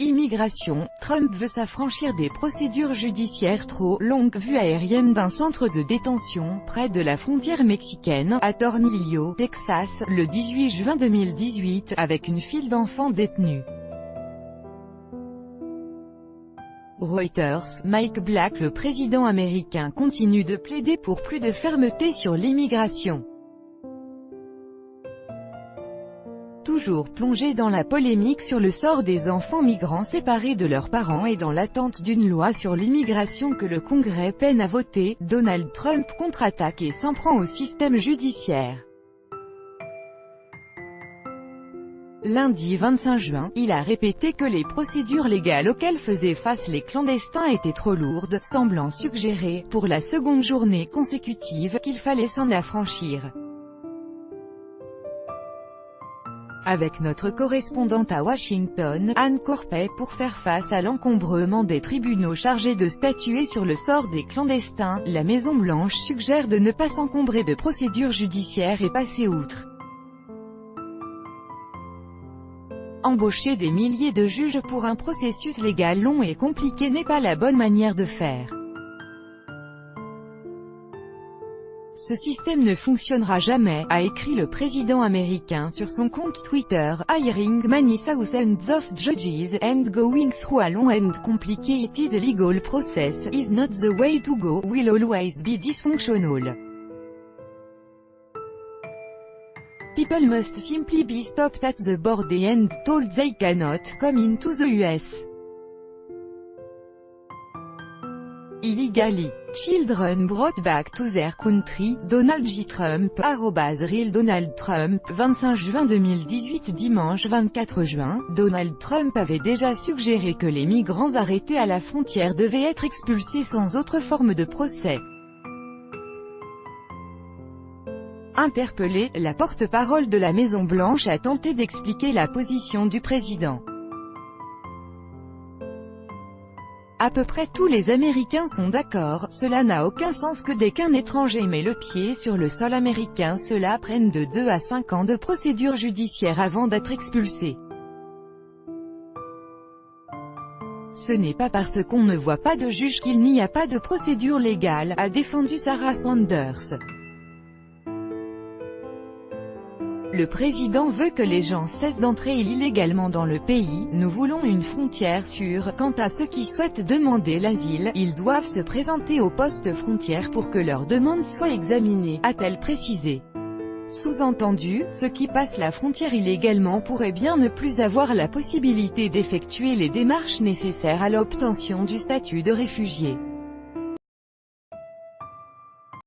Immigration, Trump veut s'affranchir des procédures judiciaires trop longues. Vue aérienne d'un centre de détention, près de la frontière mexicaine, à Tornillo, Texas, le 18 juin 2018, avec une file d'enfants détenus. Reuters, Mike Black, le président américain continue de plaider pour plus de fermeté sur l'immigration. Toujours plongé dans la polémique sur le sort des enfants migrants séparés de leurs parents et dans l'attente d'une loi sur l'immigration que le Congrès peine à voter, Donald Trump contre-attaque et s'en prend au système judiciaire. Lundi 25 juin, il a répété que les procédures légales auxquelles faisaient face les clandestins étaient trop lourdes, semblant suggérer, pour la seconde journée consécutive, qu'il fallait s'en affranchir. Avec notre correspondante à Washington, Anne Corpet, pour faire face à l'encombrement des tribunaux chargés de statuer sur le sort des clandestins, la Maison-Blanche suggère de ne pas s'encombrer de procédures judiciaires et passer outre. Embaucher des milliers de juges pour un processus légal long et compliqué n'est pas la bonne manière de faire. Ce système ne fonctionnera jamais, a écrit le président américain sur son compte Twitter. Hiring many thousands of judges and going through a long and complicated legal process is not the way to go, will always be dysfunctional. People must simply be stopped at the border and told they cannot come into the US. Illegally. Children brought back to their country, Donald J. Trump, @Real Donald Trump, 25 juin 2018. Dimanche 24 juin, Donald Trump avait déjà suggéré que les migrants arrêtés à la frontière devaient être expulsés sans autre forme de procès. Interpellée, la porte-parole de la Maison-Blanche a tenté d'expliquer la position du président. À peu près tous les Américains sont d'accord, cela n'a aucun sens que dès qu'un étranger met le pied sur le sol américain cela prenne de 2 à 5 ans de procédure judiciaire avant d'être expulsé. Ce n'est pas parce qu'on ne voit pas de juge qu'il n'y a pas de procédure légale, a défendu Sarah Sanders. Le président veut que les gens cessent d'entrer illégalement dans le pays, nous voulons une frontière sûre. Quant à ceux qui souhaitent demander l'asile, ils doivent se présenter au poste frontière pour que leur demande soit examinée, a-t-elle précisé. Sous-entendu, ceux qui passent la frontière illégalement pourraient bien ne plus avoir la possibilité d'effectuer les démarches nécessaires à l'obtention du statut de réfugié.